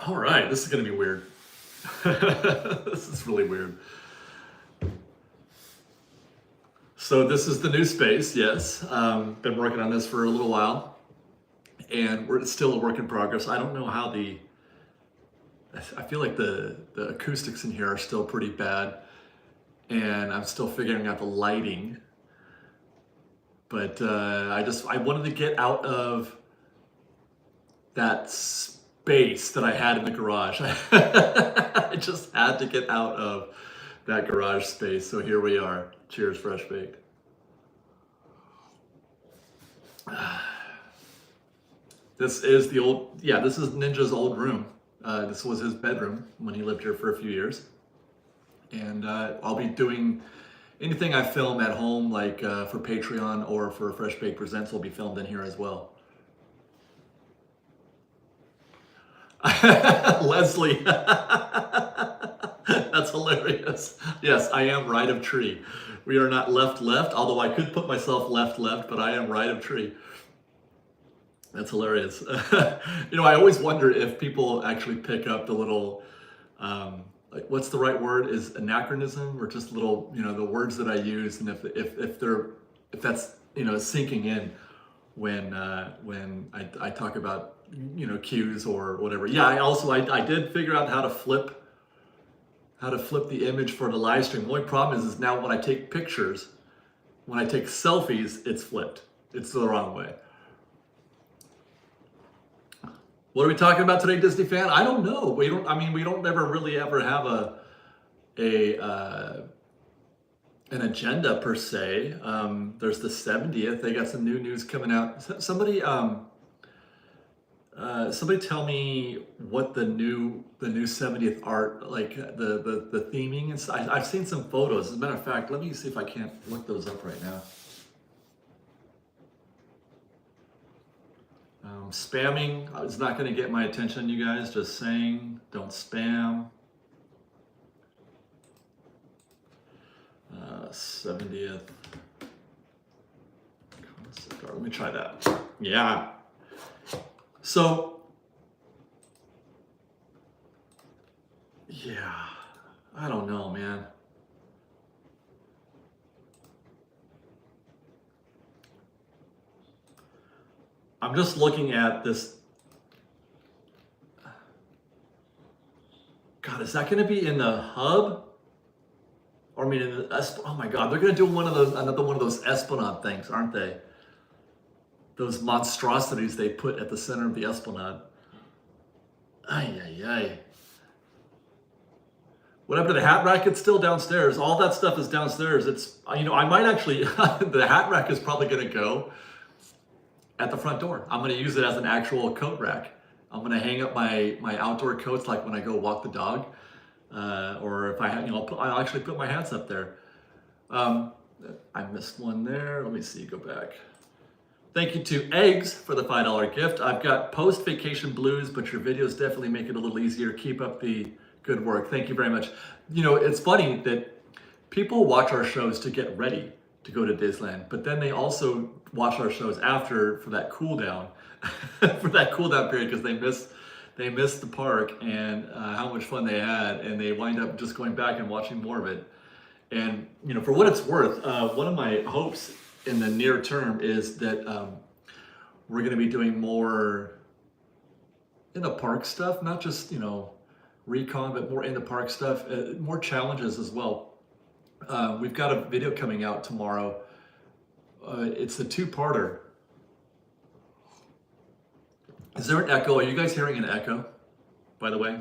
All right, this is going to be weird. This is really weird. So this is the new space, yes. Been working on this for a little while, and it's still a work in progress. I don't know how I feel like the acoustics in here are still pretty bad, and I'm still figuring out the lighting. But I wanted to get out of that space that I had in the garage. I just had to get out of that garage space. So here we are. Cheers, Fresh Baked. This is this is Ninja's old room. This was his bedroom when he lived here for a few years. And I'll be doing anything I film at home, like for Patreon or for Fresh Baked Presents, will be filmed in here as well. Leslie, that's hilarious. Yes, I am right of tree. We are not left, although I could put myself left, but I am right of tree. That's hilarious. I always wonder if people actually pick up the little, like, what's the right word? Is anachronism, or just little, the words that I use, and if that's sinking in when I talk about cues or whatever. Yeah, I did figure out how to flip the image for the live stream. The only problem is now when I take pictures, when I take selfies, it's flipped. It's the wrong way. What are we talking about today, Disney fan? I don't know. We don't ever really ever have an agenda per se. There's the 70th. They got some new news coming out. Somebody tell me what the new 70th art, like the theming and stuff. I've seen some photos. As a matter of fact, let me see if I can't look those up right now. Spamming is not going to get my attention, you guys. Just saying, don't spam. 70th. Let me try that. Yeah. So, yeah, I don't know, man. I'm just looking at this. God, is that going to be in the hub? Or in the oh my God, they're going to do another one of those Esplanade things, aren't they? Those monstrosities they put at the center of the Esplanade. Ay, ay, ay. What happened to the hat rack? It's still downstairs. All that stuff is downstairs. It's, I might actually, the hat rack is probably going to go at the front door. I'm going to use it as an actual coat rack. I'm going to hang up my outdoor coats, like when I go walk the dog, or if I have, I'll actually put my hats up there. I missed one there. Let me see. Go back. Thank you to Eggs for the $5 gift. I've got post-vacation blues, but your videos definitely make it a little easier. Keep up the good work. Thank you very much. It's funny that people watch our shows to get ready to go to Disneyland, but then they also watch our shows after for that cool down, period, because they miss the park and how much fun they had, and they wind up just going back and watching more of it. And for what it's worth, one of my hopes in the near term is that we're going to be doing more in the park stuff, not just recon, but more in the park stuff, more challenges as well. We've got a video coming out tomorrow. It's a two-parter. Is there an echo? Are you guys hearing an echo, by the way?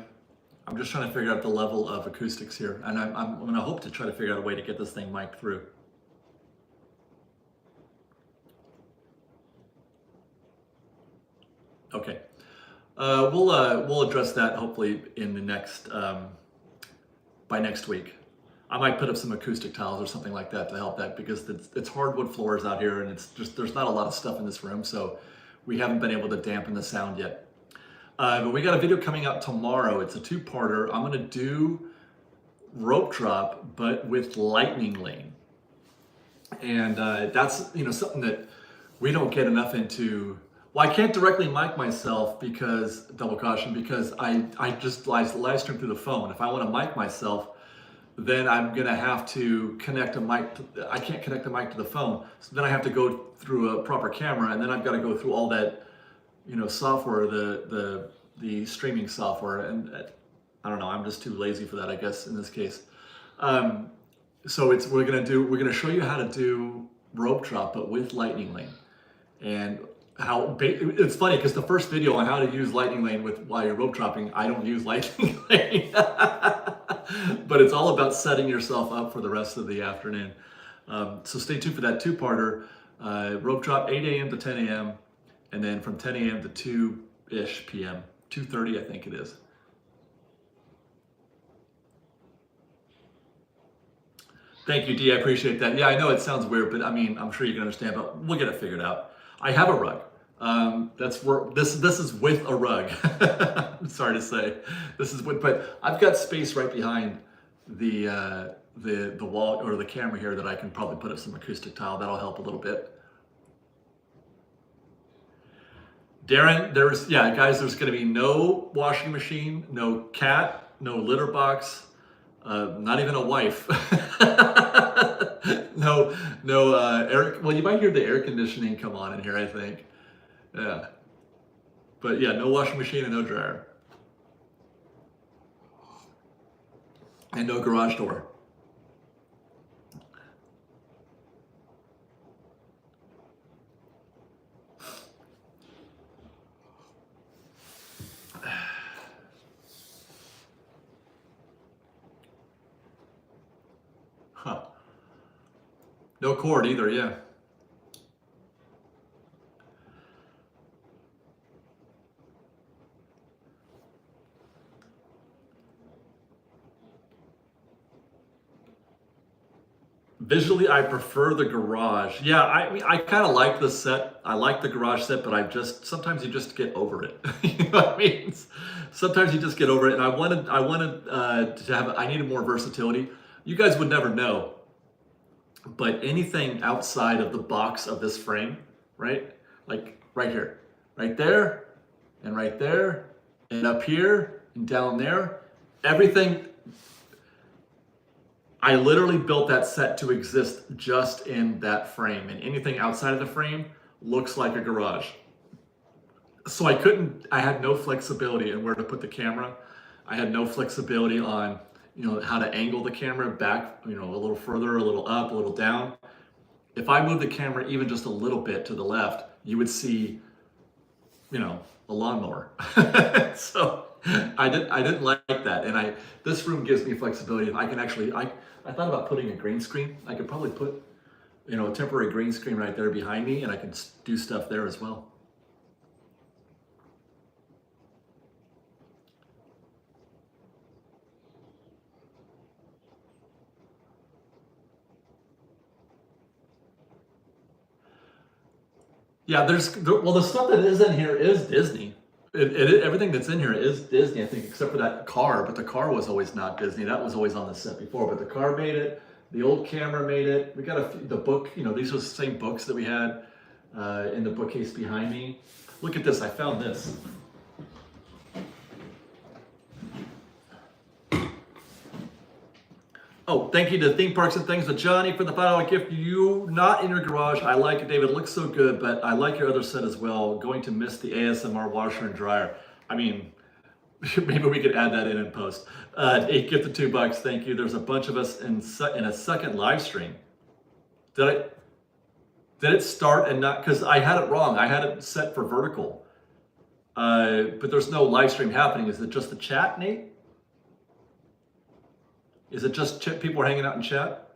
I'm just trying to figure out the level of acoustics here, and I'm going to hope to try to figure out a way to get this thing mic'd through. Okay. We'll address that hopefully in the next by next week. I might put up some acoustic tiles or something like that to help that, because it's hardwood floors out here, and there's not a lot of stuff in this room, so we haven't been able to dampen the sound yet. But we got a video coming out tomorrow. It's a two-parter. I'm going to do rope drop, but with lightning lane, and that's something that we don't get enough into Well, I can't directly mic myself because, double caution, because I just live stream through the phone. If I want to mic myself, then I'm gonna have to connect a mic. I can't connect the mic to the phone, so then I have to go through a proper camera, and then I've got to go through all that, software, the streaming software, and I don't know. I'm just too lazy for that, I guess, in this case. So we're gonna show you how to do rope drop, but with Lightning Lane, and it's funny because the first video on how to use Lightning Lane while you're rope dropping, I don't use Lightning Lane, but it's all about setting yourself up for the rest of the afternoon. So stay tuned for that two-parter. Rope drop 8 a.m. to 10 a.m. and then from 10 a.m. to 2-ish p.m. 2:30, I think it is. Thank you, Dee. I appreciate that. Yeah, I know it sounds weird, but I mean, I'm sure you can understand. But we'll get it figured out. I have a rug. This is with a rug. I'm sorry to say, but I've got space right behind the wall or the camera here that I can probably put up some acoustic tile. That'll help a little bit. Darren, guys, there's going to be no washing machine, no cat, no litter box, not even a wife. No, air. Well, you might hear the air conditioning come on in here, I think. Yeah. But yeah, no washing machine and no dryer. And no garage door. Huh. No cord either, yeah. Visually, I prefer the garage. Yeah, I kind of like the set. I like the garage set, but sometimes you just get over it. You know what I mean? Sometimes you just get over it, and I needed more versatility. You guys would never know, but anything outside of the box of this frame, right? Like right here, right there, and right there, and up here, and down there, everything. I literally built that set to exist just in that frame, and anything outside of the frame looks like a garage. So I had no flexibility in where to put the camera. I had no flexibility on, how to angle the camera back, a little further, a little up, a little down. If I move the camera even just a little bit to the left, you would see, a lawnmower. So I didn't like that, and this room gives me flexibility. I can actually, I thought about putting a green screen. I could probably put, a temporary green screen right there behind me, and I can do stuff there as well. Yeah, the stuff that is in here is Disney. Everything that's in here is Disney, I think, except for that car. But the car was always not Disney. That was always on the set before. But the car made it. The old camera made it. We got the book. These are the same books that we had in the bookcase behind me. Look at this. I found this. Oh, thank you to Theme Parks and Things with Johnny for the $5 gift. You not in your garage. I like it, David. It looks so good, but I like your other set as well. Going to miss the ASMR washer and dryer. I mean, maybe we could add that in post. 8 gift of $2. Thank you. There's a bunch of us in a second live stream. Did it start and not? Because I had it wrong. I had it set for vertical. But there's no live stream happening. Is it just the chat, Nate? Is it just people are hanging out in chat?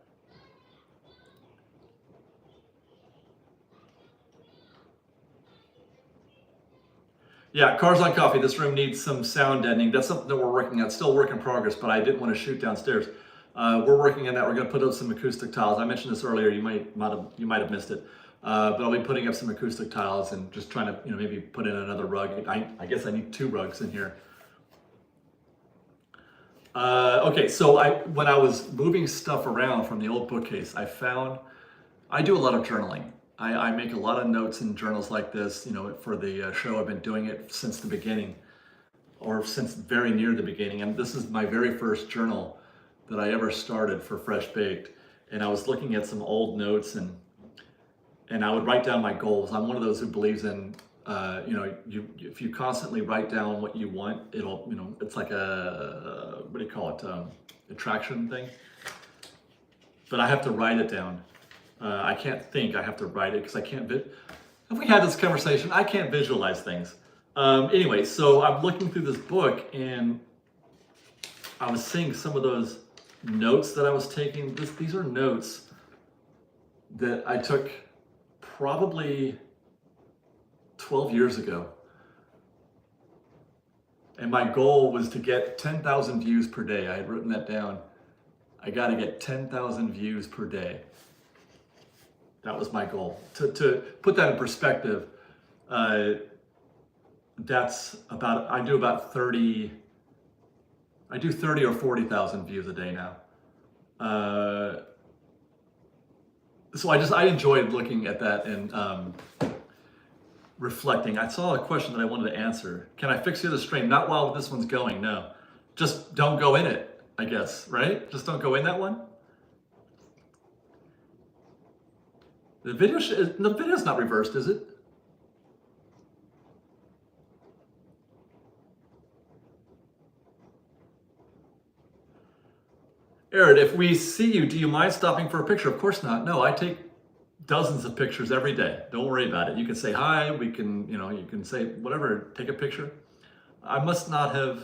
Yeah, Cars on Coffee. This room needs some sound deadening. That's something that we're working on. Still work in progress, but I didn't want to shoot downstairs. We're working on that. We're going to put up some acoustic tiles. I mentioned this earlier. You might have missed it. But I'll be putting up some acoustic tiles and just trying to maybe put in another rug. I guess I need 2 rugs in here. Okay, so when I was moving stuff around from the old bookcase, I do a lot of journaling. I make a lot of notes in journals like this. For the show, I've been doing it since the beginning, or since very near the beginning. And this is my very first journal that I ever started for Fresh Baked. And I was looking at some old notes, and I would write down my goals. I'm one of those who believes in, if you constantly write down what you want, it's like what do you call it? Attraction thing. But I have to write it down. I can't think, I have to write it because I can't, if we had this conversation, I can't visualize things. Anyway, so I'm looking through this book and I was seeing some of those notes that I was taking. These are notes that I took probably 12 years ago. And my goal was to get 10,000 views per day. I had written that down. I got to get 10,000 views per day. That was my goal. To put that in perspective, I do about 30 or 40,000 views a day now. So I enjoyed looking at that and reflecting. I saw a question that I wanted to answer. Can I fix the other stream? Not while this one's going, no. Just don't go in it, I guess, right? Just don't go in that one. The video's not reversed, is it? Aaron, if we see you, do you mind stopping for a picture? Of course not. No, I take dozens of pictures every day. Don't worry about it. You can say hi. You can say whatever. Take a picture. I must not have.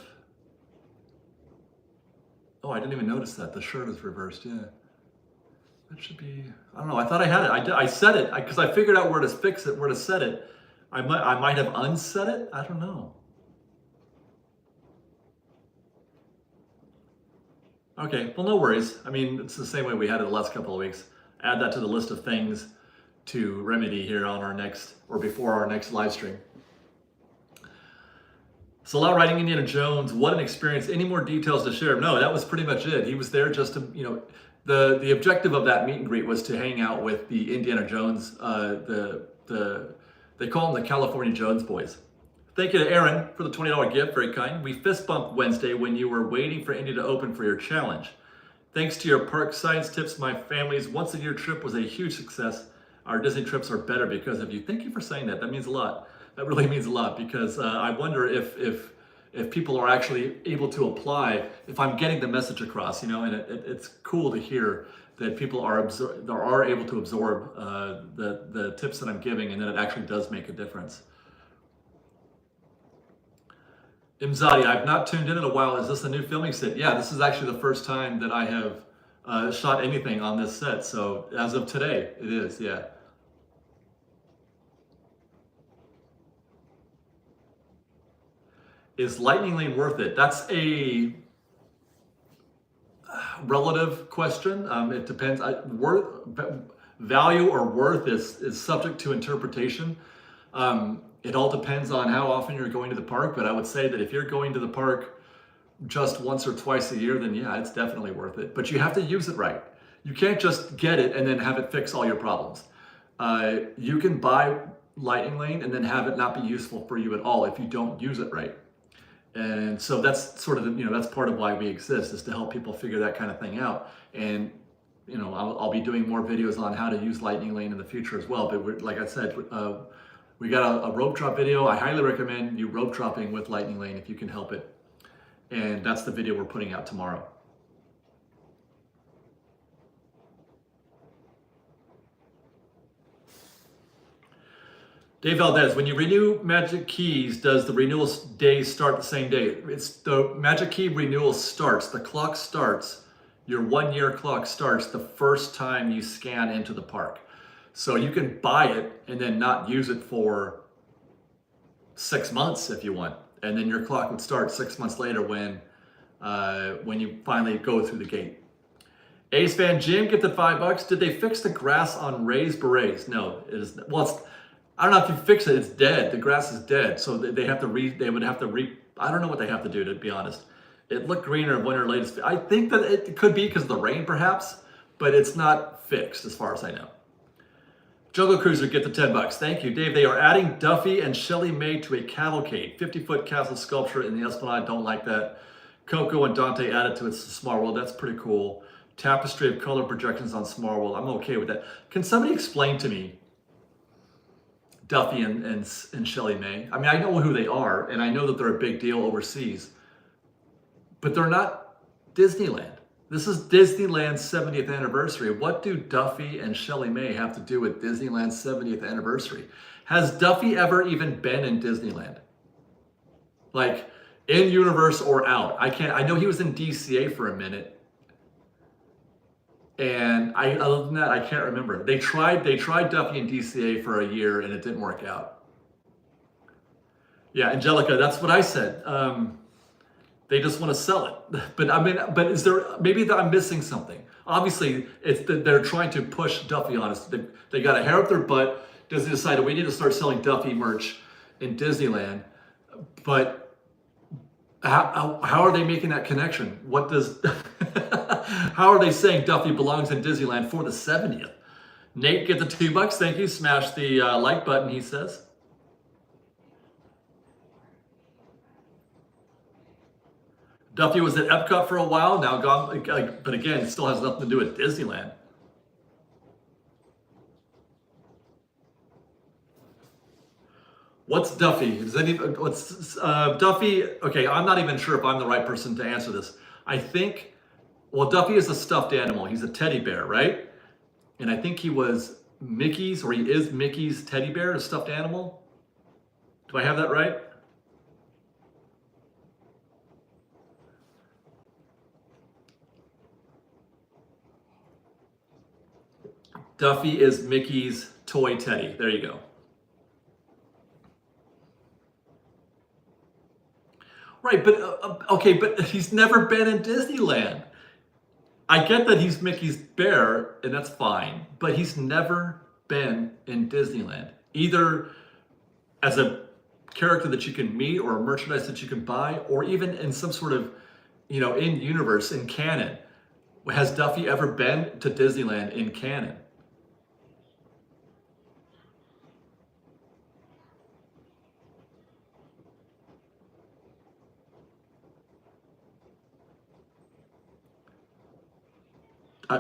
Oh, I didn't even notice that. The shirt is reversed. Yeah. That should be. I don't know. I thought I had it. I set it because I figured out where to fix it, where to set it. I might have unset it. I don't know. Okay, well, no worries. I mean, it's the same way we had it the last couple of weeks. Add that to the list of things to remedy here on our next, or before our next live stream. Salah writing Indiana Jones, what an experience. Any more details to share? No, that was pretty much it. He was there just to, the objective of that meet and greet was to hang out with the Indiana Jones, they call them the California Jones boys. Thank you to Aaron for the $20 gift, very kind. We fist bumped Wednesday when you were waiting for Indy to open for your challenge. Thanks to your park science tips, my family's once-a-year trip was a huge success. Our Disney trips are better because of you. Thank you for saying that. That means a lot. That really means a lot because I wonder if people are actually able to apply, if I'm getting the message across, and it's cool to hear that people are able to absorb the tips that I'm giving, and that it actually does make a difference. Imzadi, I've not tuned in a while. Is this a new filming set? Yeah, this is actually the first time that I have shot anything on this set. So as of today, it is, yeah. Is Lightning Lane worth it? That's a relative question. It depends. Value or worth is subject to interpretation. It all depends on how often you're going to the park, but I would say that if you're going to the park just once or twice a year, then yeah, it's definitely worth it. But you have to use it right. You can't just get it and then have it fix all your problems. You can buy Lightning Lane and then have it not be useful for you at all if you don't use it right. And so that's sort of, that's part of why we exist, is to help people figure that kind of thing out. And, I'll be doing more videos on how to use Lightning Lane in the future as well. But like I said, we got a rope drop video. I highly recommend you rope dropping with Lightning Lane if you can help it. And that's the video we're putting out tomorrow. Dave Valdez, when you renew Magic Keys, does the renewal day start the same day? It's the Magic Key renewal starts, the clock starts, your 1 year clock starts the first time you scan into the park. So you can buy it and then not use it for 6 months if you want. And then your clock would start 6 months later when you finally go through the gate. Ace Fan Jim, get the $5. Did they fix the grass on Ray's Berets? No, it is. Well, I don't know if you fix it. It's dead. The grass is dead. So they have to I don't know what they have to do, to be honest. It looked greener when our latest. I think that it could be because of the rain, perhaps, but it's not fixed as far as I know. Jungle Cruiser, get the $10. Thank you, Dave. They are adding Duffy and Shelly May to a cavalcade. 50-foot castle sculpture in the Esplanade. Don't like that. Coco and Dante added to its Smart World. That's pretty cool. Tapestry of color projections on Smart World. I'm okay with that. Can somebody explain to me Duffy and Shelly May? I mean, I know who they are, and I know that they're a big deal overseas, but they're not Disneyland. This is Disneyland's 70th anniversary. What do Duffy and Shelly May have to do with Disneyland's 70th anniversary? Has Duffy ever even been in Disneyland? Like, in universe or out? I know he was in DCA for a minute. And other than that, I can't remember. They tried Duffy in DCA for a year and it didn't work out. Yeah, Angelica, that's what I said. They just want to sell it. But I mean, is there, maybe I'm missing something. Obviously, it's that they're trying to push Duffy on us. They got a hair up their butt. Disney decided we need to start selling Duffy merch in Disneyland. But how are they making that connection? What does, how are they saying Duffy belongs in Disneyland for the 70th? Nate, get the $2. Thank you. Smash the like button, he says. Duffy was at Epcot for a while, now gone, but again, it still has nothing to do with Disneyland. What's Duffy? What's Duffy? Okay, I'm not even sure if I'm the right person to answer this. I think, well, Duffy is a stuffed animal. He's a teddy bear, right? And I think he was Mickey's, or he is Mickey's teddy bear, a stuffed animal. Do I have that right? Duffy is Mickey's toy teddy. There you go. Right, but okay, but he's never been in Disneyland. I get that he's Mickey's bear, and that's fine, but he's never been in Disneyland, either as a character that you can meet or a merchandise that you can buy, or even in some sort of, in universe, in canon. Has Duffy ever been to Disneyland in canon?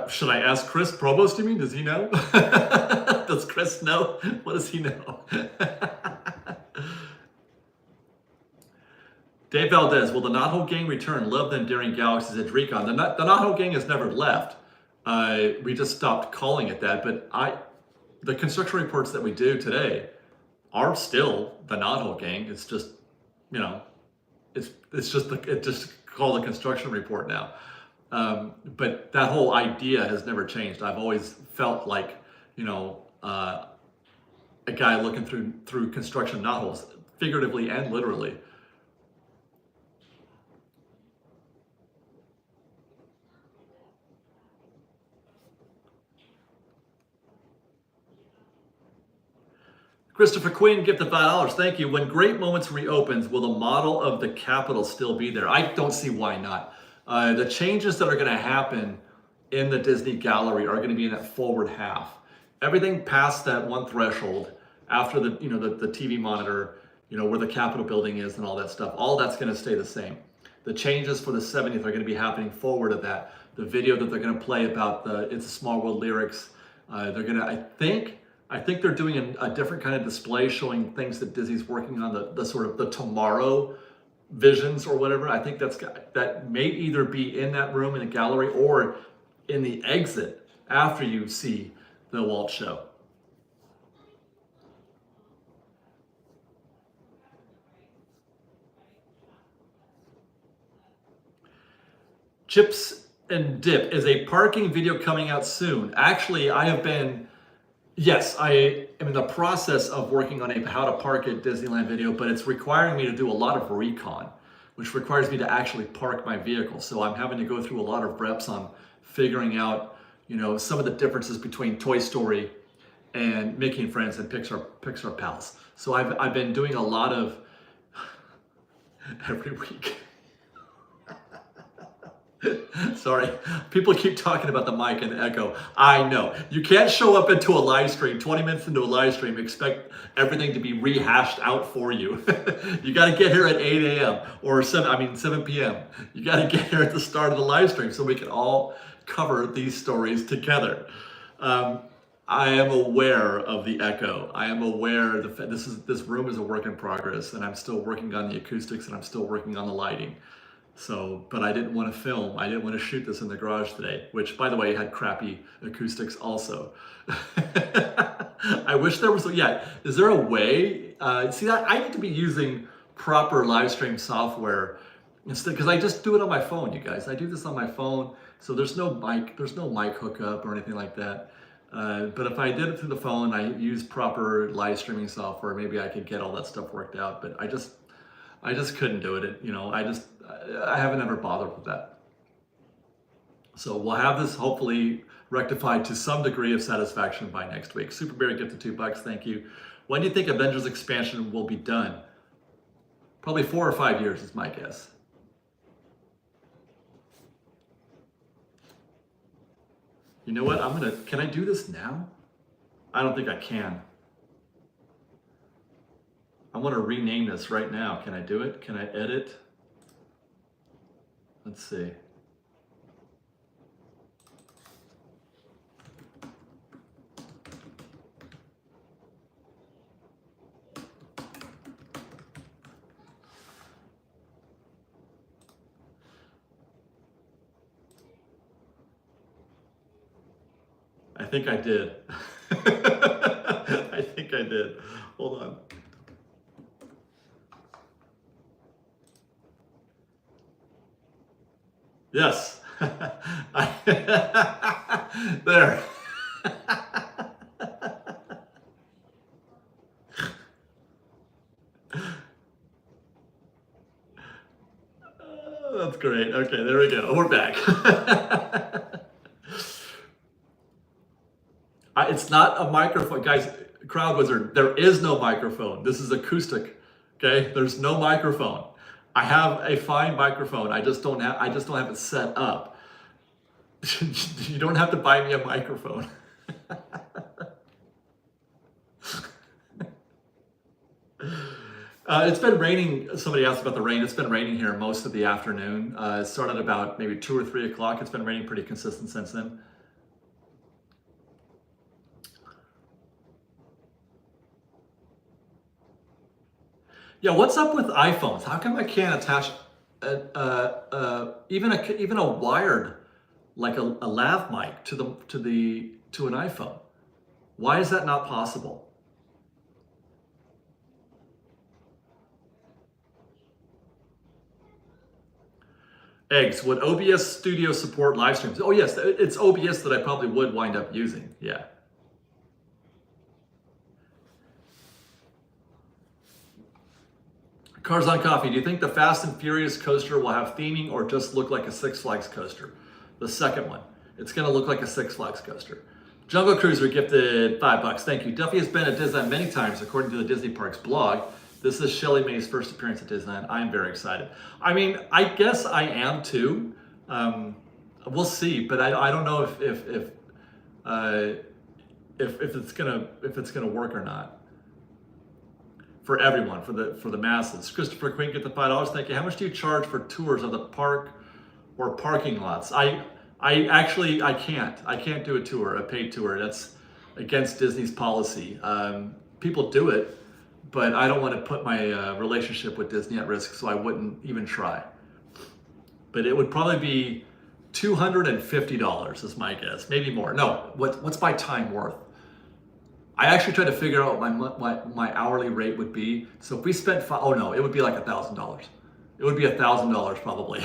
Should I ask Chris Provost, you mean? Does he know? Does Chris know? What does he know? Dave Valdez, will the Knothole Gang return? Love them during Galaxy's Edge Recon. The Knothole Gang has never left. We just stopped calling it that, but the construction reports that we do today are still the Knothole Gang. It's just, it's just called a construction report now. But that whole idea has never changed. I've always felt like, a guy looking through construction knotholes, figuratively and literally. Christopher Quinn, gift of $5. Thank you. When Great Moments reopens, will the model of the Capitol still be there? I don't see why not. The changes that are going to happen in the Disney Gallery are going to be in that forward half. Everything past that one threshold, after the TV monitor, where the Capitol building is and all that stuff, all that's going to stay the same. The changes for the 70th are going to be happening forward of that. The video that they're going to play about the It's a Small World lyrics, they're going to, I think they're doing a different kind of display showing things that Disney's working on, the sort of the tomorrow visions or whatever. I think that may either be in that room in the gallery or in the exit after you see the Walt show. Chips and Dip, is a parking video coming out soon? Actually, yes, I am in the process of working on a how to park at Disneyland video, but it's requiring me to do a lot of recon, which requires me to actually park my vehicle. So I'm having to go through a lot of reps on figuring out, some of the differences between Toy Story and Mickey and Friends and Pixar Pals. So I've been doing a lot of every week. Sorry, people keep talking about the mic and the echo. I know. You can't show up into a live stream, 20 minutes into a live stream, expect everything to be rehashed out for you. You got to get here at 8 a.m. or 7 p.m. You got to get here at the start of the live stream so we can all cover these stories together. I am aware of the echo. I am aware this room is a work in progress, and I'm still working on the acoustics, and I'm still working on the lighting. So, but I didn't want to film. I didn't want to shoot this in the garage today, which, by the way, had crappy acoustics also. I wish there was. Yeah, is there a way? See, I need to be using proper live stream software instead, because I just do it on my phone, you guys. I do this on my phone, so there's no mic hookup or anything like that. But if I did it through the phone, I use proper live streaming software, maybe I could get all that stuff worked out. But I just couldn't do it. I haven't ever bothered with that. So we'll have this hopefully rectified to some degree of satisfaction by next week. Super Barry gets the $2. Thank you. When do you think Avengers expansion will be done? Probably 4 or 5 years is my guess. You know what? Can I do this now? I don't think I can. I want to rename this right now. Can I do it? Can I edit? Let's see. I think I did. I think I did. Hold on. Yes. There. That's great. Okay, there we go. We're back. It's not a microphone, guys. Crowd Wizard, there is no microphone. This is acoustic. Okay, there's no microphone. I have a fine microphone. I just don't have it set up. You don't have to buy me a microphone. It's been raining. Somebody asked about the rain. It's been raining here most of the afternoon. It started about maybe 2 or 3 o'clock. It's been raining pretty consistent since then. Yeah, what's up with iPhones? How come I can't attach even a wired, like a lav mic to an iPhone? Why is that not possible? Eggs, would OBS Studio support live streams? Oh yes, it's OBS that I probably would wind up using, yeah. Cars on Coffee, do you think the Fast and Furious coaster will have theming or just look like a Six Flags coaster? The second one. It's going to look like a Six Flags coaster. Jungle Cruiser gifted $5. Thank you. Duffy has been at Disneyland many times, according to the Disney Parks blog. This is Shelley May's first appearance at Disneyland. I am very excited. I mean, I guess I am too. We'll see, but I don't know if it's gonna work or not. For everyone, for the masses. Christopher Quinn, get the $5. Thank you. How much do you charge for tours of the park or parking lots? I can't do a tour, a paid tour. That's against Disney's policy. People do it, but I don't want to put my relationship with Disney at risk, so I wouldn't even try. But it would probably be $250 is my guess, maybe more. No, what's my time worth? I actually tried to figure out what my hourly rate would be. So if we spent oh no, it would be like $1,000. It would be $1,000 probably.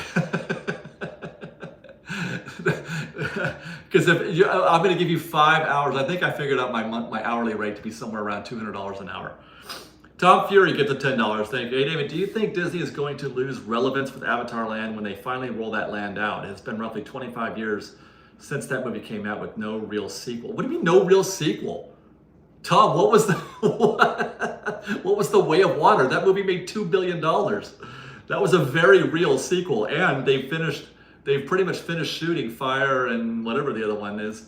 Because I'm going to give you 5 hours. I think I figured out my hourly rate to be somewhere around $200 an hour. Tom Fury gets a $10. Thank you. Hey David, do you think Disney is going to lose relevance with Avatar Land when they finally roll that land out? It's been roughly 25 years since that movie came out with no real sequel. What do you mean no real sequel? Tom, what was the Way of Water? That movie made $2 billion. That was a very real sequel, and they finished they've pretty much finished shooting Fire and whatever the other one is.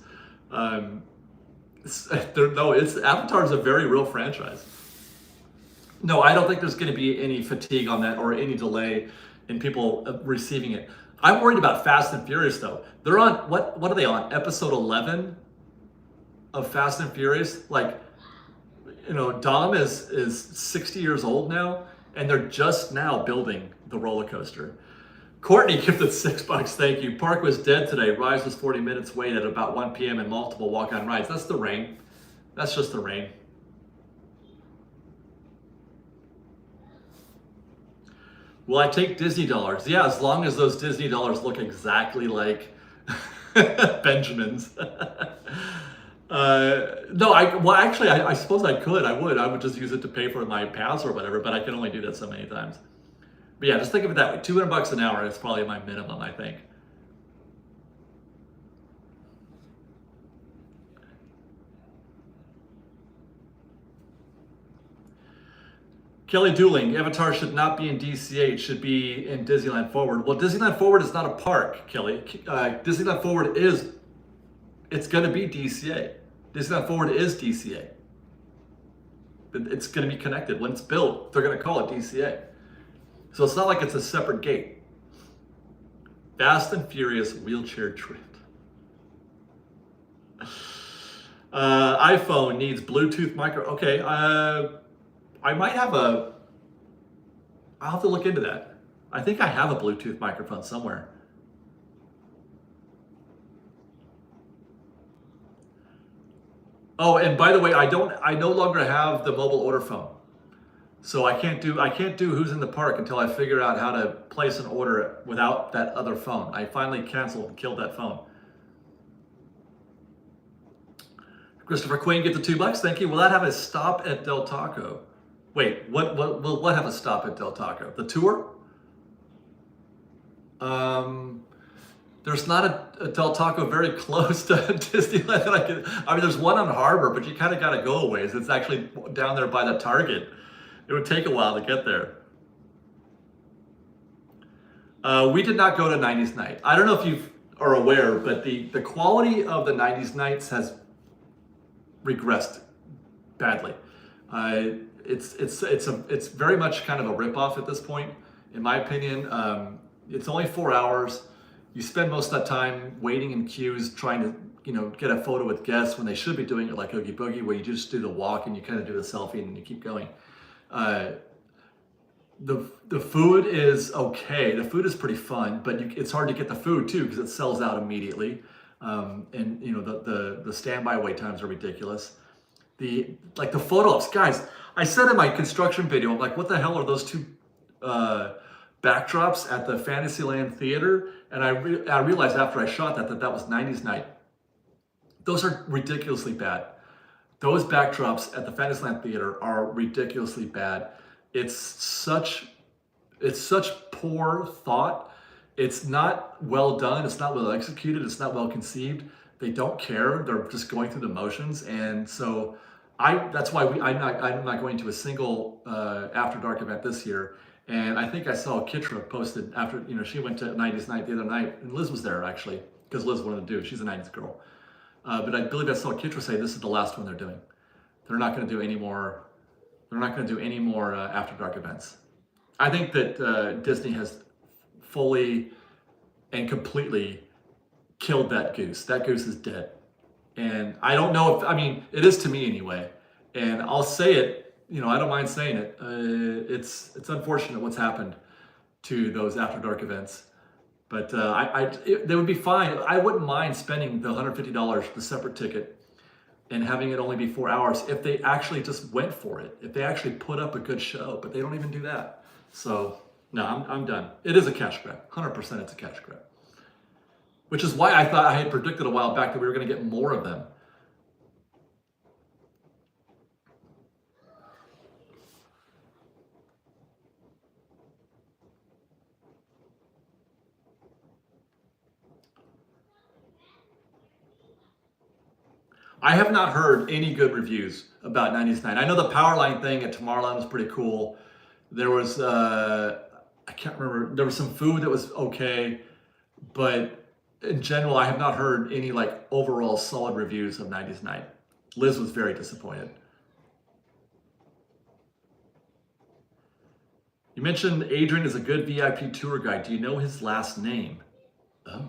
Avatar is a very real franchise. No, I don't think there's going to be any fatigue on that or any delay in people receiving it. I'm worried about Fast and Furious though. They're on what are they on? Episode 11 of Fast and Furious. Like, Dom is 60 years old now, and they're just now building the roller coaster. Courtney gifted $6. Thank you. Park was dead today. Rise was 40 minutes wait at about 1 p.m. and multiple walk-on rides. That's the rain. That's just the rain. Will I take Disney dollars? Yeah, as long as those Disney dollars look exactly like Benjamin's. No, I suppose I could. I would just use it to pay for my pass or whatever, but I can only do that so many times. But yeah, just think of it that way. $200 an hour is probably my minimum, I think. Kelly Dooling, Avatar should not be in DCA, it should be in Disneyland Forward. Well, Disneyland Forward is not a park, Kelly. Disneyland Forward it's going to be DCA. Disneyland Forward is DCA. It's going to be connected. When it's built, they're going to call it DCA. So it's not like it's a separate gate. Fast and Furious wheelchair trip. iPhone needs Bluetooth micro. Okay, I might have I'll have to look into that. I think I have a Bluetooth microphone somewhere. Oh, and by the way, I no longer have the mobile order phone. So I can't do Who's in the Park until I figure out how to place an order without that other phone. I finally canceled and killed that phone. Christopher Queen get the $2. Thank you. Will that have a stop at Del Taco? Wait, what have a stop at Del Taco? The tour? There's not a Del Taco very close to Disneyland that I mean, there's one on Harbor, but you kind of got to go a ways. It's actually down there by the Target. It would take a while to get there. We did not go to 90s Night. I don't know if you are aware, but the quality of the 90s Nights has regressed badly. It's very much kind of a ripoff at this point, in my opinion. It's only 4 hours. You spend most of that time waiting in queues, trying to get a photo with guests when they should be doing it like Oogie Boogie, where you just do the walk and you kind of do the selfie and you keep going. The food is okay. The food is pretty fun, but it's hard to get the food too because it sells out immediately. And the standby wait times are ridiculous. The photo ops, guys. I said in my construction video, I'm like, what the hell are those two backdrops at the Fantasyland Theater? And I realized after I shot that was 90s Night. Those are ridiculously bad. Those backdrops at the Fantasyland Theater are ridiculously bad. It's such poor thought. It's not well done. It's not well executed. It's not well conceived. They don't care. They're just going through the motions. And so that's why I'm not going to a single After Dark event this year. And I think I saw Kitra posted after, she went to 90s Night the other night, and Liz was there actually, because Liz wanted to do it. She's a 90s girl. But I believe I saw Kitra say this is the last one they're doing. They're not going to do any more. They're not going to do any more After Dark events. I think that Disney has fully and completely killed that goose. That goose is dead. And I don't know it is to me anyway. And I'll say it, I don't mind saying it. It's unfortunate what's happened to those After Dark events. But they would be fine. I wouldn't mind spending the $150, the separate ticket, and having it only be 4 hours if they actually just went for it. If they actually put up a good show, but they don't even do that. So no, I'm done. It is a cash grab. 100% it's a cash grab. Which is why I thought I had predicted a while back that we were going to get more of them. I have not heard any good reviews about 90s Night. I know the Powerline thing at Tomorrowland was pretty cool. There was, I can't remember, there was some food that was okay. but in general, I have not heard any like overall solid reviews of 90s Night. Liz was very disappointed. You mentioned Adrian is a good VIP tour guide. Do you know his last name? Oh.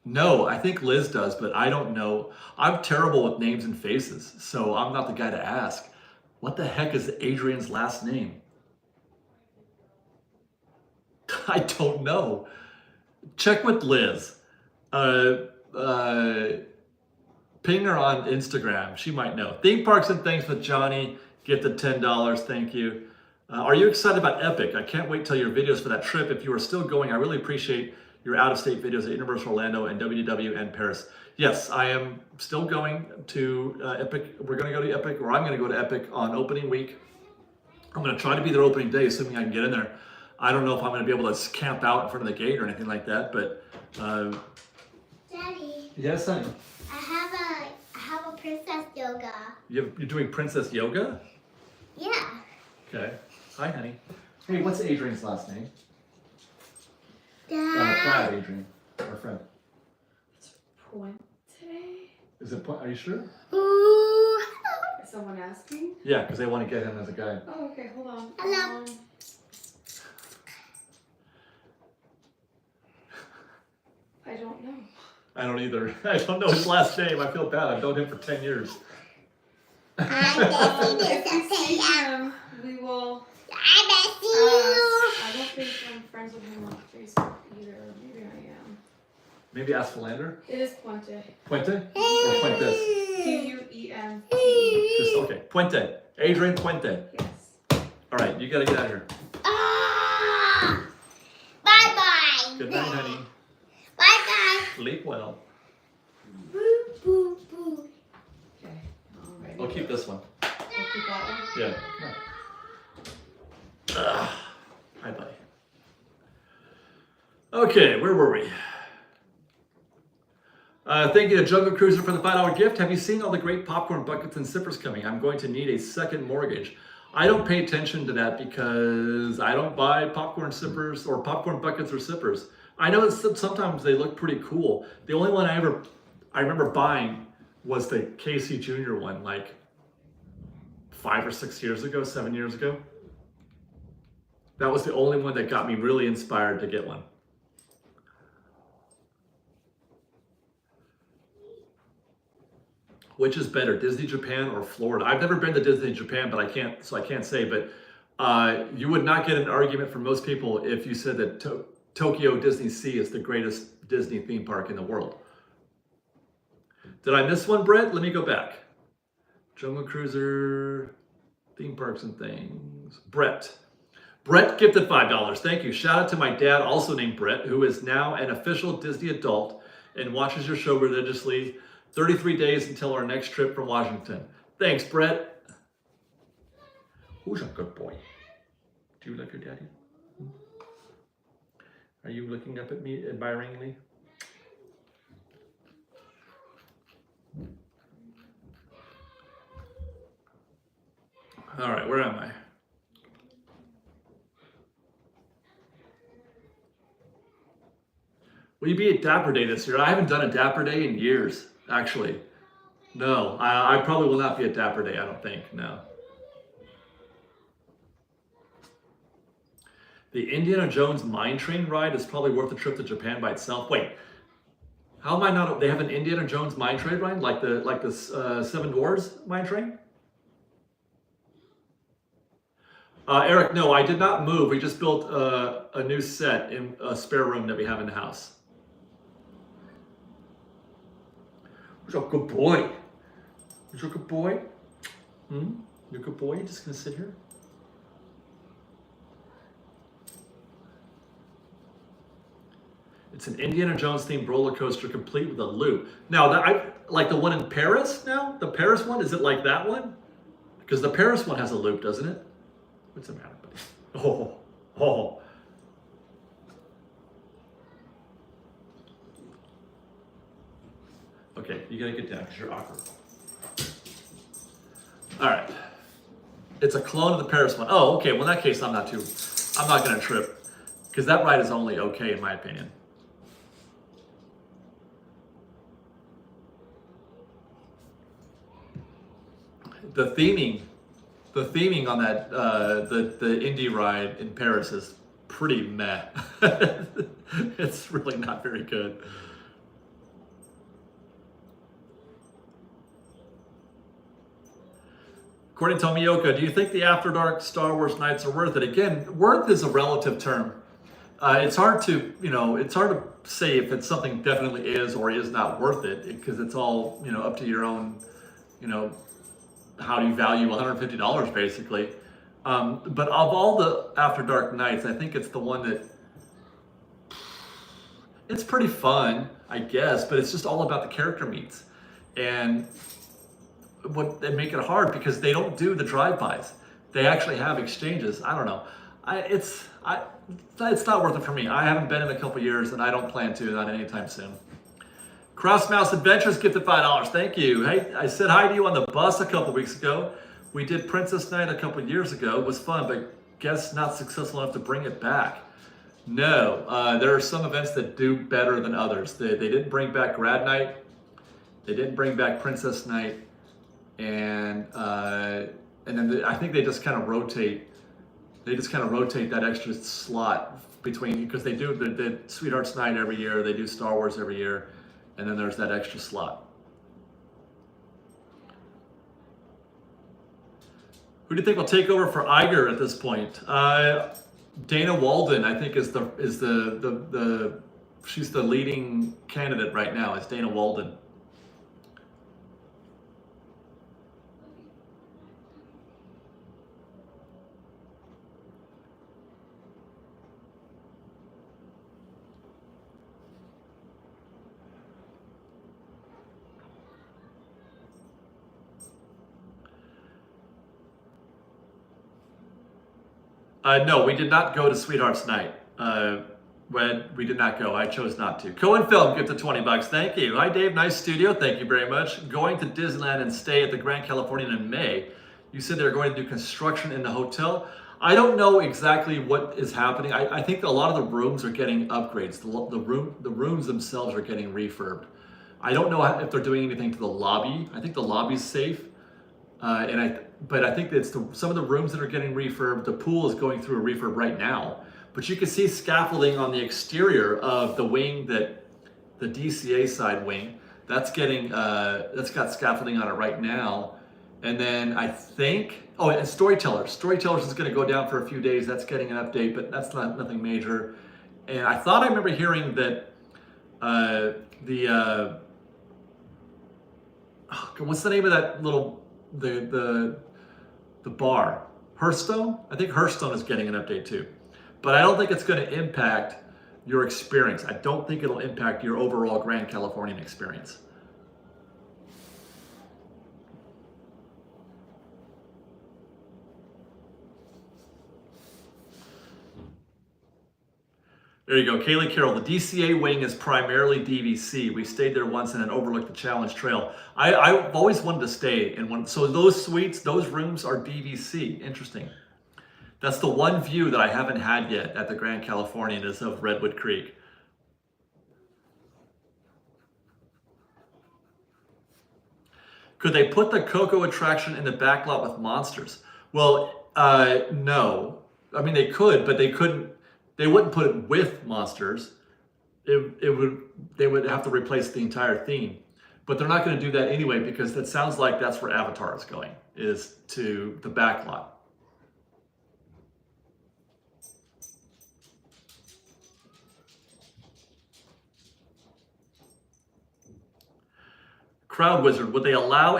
No, I think Liz does, but I don't know. I'm terrible with names and faces, so I'm not the guy to ask. What the heck is Adrian's last name? I don't know. Check with Liz. Ping her on Instagram. She might know. Theme Parks and Things with Johnny. Gifted $10. Thank you. Are you excited about Epic? I can't wait till your videos for that trip. If you are still going, I really appreciate your out-of-state videos at Universal Orlando and WDW and Paris. Yes, I am still going to Epic. We're going to go to Epic, or I'm going to go to Epic on opening week. I'm going to try to be there opening day, assuming I can get in there. I don't know if I'm going to be able to camp out in front of the gate or anything like that, but... Daddy. Yes, honey? I have a princess yoga. You're doing princess yoga? Yeah. Okay. Hi, honey. Hey, what's Adrian's last name? Dad. Brad, Adrian. Our friend. It's Puente. Is it? Are you sure? Ooh. Is someone asking? Yeah, because they want to get him as a guide. Oh, okay, hold on. Hello. I don't know. I don't either. I don't know his last name. I feel bad. I've known him for 10 years. I'm If we see Bessie. him, we will I'm ask. Bessie. I don't think I'm friends with him on Facebook either. Maybe I am. Maybe ask Philander? It is Puente. Puente? Or Puentes? Puente. Just, okay. Puente. Adrian Puente. Yes. All right, you got to get out of here. Ah. Bye-bye. Good night, honey. Bye-bye. Sleep well. Boo, boo, boo. Okay. All right. I'll keep this one. I'll keep that one. Yeah. Come on. Hi, buddy. Okay, where were we? Thank you to Jungle Cruiser for the $5 gift. Have you seen all the great popcorn buckets and sippers coming? I'm going to need a second mortgage. I don't pay attention to that because I don't buy popcorn sippers or popcorn buckets or sippers. I know that sometimes they look pretty cool. The only one I remember buying was the Casey Jr. one, like 5 or 6 years ago, 7 years ago. That was the only one that got me really inspired to get one. Which is better, Disney Japan or Florida? I've never been to Disney Japan, but I can't say. But you would not get an argument from most people if you said that Tokyo Disney Sea is the greatest Disney theme park in the world. Did I miss one, Brett? Let me go back. Jungle Cruiser, theme parks and things. Brett gifted $5. Thank you. Shout out to my dad, also named Brett, who is now an official Disney adult and watches your show religiously. 33 days until our next trip from Washington. Thanks, Brett. Who's a good boy? Do you love your daddy? Are you looking up at me admiringly? All right, where am I? Will you be at Dapper Day this year? I haven't done a Dapper Day in years. Actually, no, I probably will not be at Dapper Day, I don't think, no. The Indiana Jones Mine Train ride is probably worth the trip to Japan by itself. Wait, how am I not, they have an Indiana Jones Mine Train ride, like the Seven Dwarfs Mine Train? Eric, no, I did not move. We just built a new set in a spare room that we have in the house. Who's a good boy? Who's a good boy? You're a good boy? You're just gonna sit here? It's an Indiana Jones themed roller coaster complete with a loop. Now, like the one in Paris now? The Paris one, is it like that one? Because the Paris one has a loop, doesn't it? What's the matter, buddy? Oh. Okay, you gotta get down because you're awkward. All right. It's a clone of the Paris one. Oh, okay. Well, in that case, I'm not gonna trip. because that ride is only okay in my opinion. The theming on that the Indy ride in Paris is pretty meh. It's really not very good. According to Tomioka, do you think the After Dark Star Wars nights are worth it? Again, worth is a relative term. It's hard to, it's hard to say if it's something definitely is or is not worth it, because it's all, up to your own, how do you value $150 basically. But of all the After Dark nights, I think it's the one that, it's pretty fun, I guess, but it's just all about the character meets. And they make it hard because they don't do the drive-bys. They actually have exchanges. I don't know. It's not worth it for me. I haven't been in a couple years, and I don't plan to, not anytime soon. Cross Mouse Adventures gifted $5. Thank you. Hey, I said hi to you on the bus a couple weeks ago. We did Princess Night a couple years ago. It was fun, but guess not successful enough to bring it back. No, there are some events that do better than others. They didn't bring back Grad Night. They didn't bring back Princess Night. And then I think they just kind of rotate. They just kind of rotate that extra slot between, because they do the Sweethearts Night every year. They do Star Wars every year, and then there's that extra slot. Who do you think will take over for Iger at this point? Dana Walden, I think, is she's the leading candidate right now. Is Dana Walden. No, we did not go to Sweethearts Night. We did not go. I chose not to. Cohen Film gifted $20. Thank you. Hi, Dave. Nice studio. Thank you very much. Going to Disneyland and stay at the Grand Californian in May. You said they're going to do construction in the hotel. I don't know exactly what is happening. I think a lot of the rooms are getting upgrades. The rooms themselves are getting refurbed. I don't know if they're doing anything to the lobby. I think the lobby's safe. But I think it's some of the rooms that are getting refurbed. The pool is going through a refurb right now. But you can see scaffolding on the exterior of the wing, the DCA side wing. That's got scaffolding on it right now. And then I think, and Storytellers. Storytellers is going to go down for a few days. That's getting an update, but that's nothing major. And I thought I remember hearing that what's the name of that little the bar? Hearthstone? I think Hearthstone is getting an update too. But I don't think it's going to impact your experience. I don't think it'll impact your overall Grand Californian experience. There you go, Kaylee Carroll. The DCA wing is primarily DVC. We stayed there once and then overlooked the Challenge Trail. I've always wanted to stay in one. So those suites, those rooms are DVC. Interesting. That's the one view that I haven't had yet at the Grand Californian is of Redwood Creek. Could they put the Coco attraction in the back lot with monsters? Well, no. I mean, they could, but they couldn't. They wouldn't put it with monsters. They would have to replace the entire theme. But they're not going to do that anyway, because that sounds like that's where Avatar is going, is to the back lot. Crowd Wizard, would they allow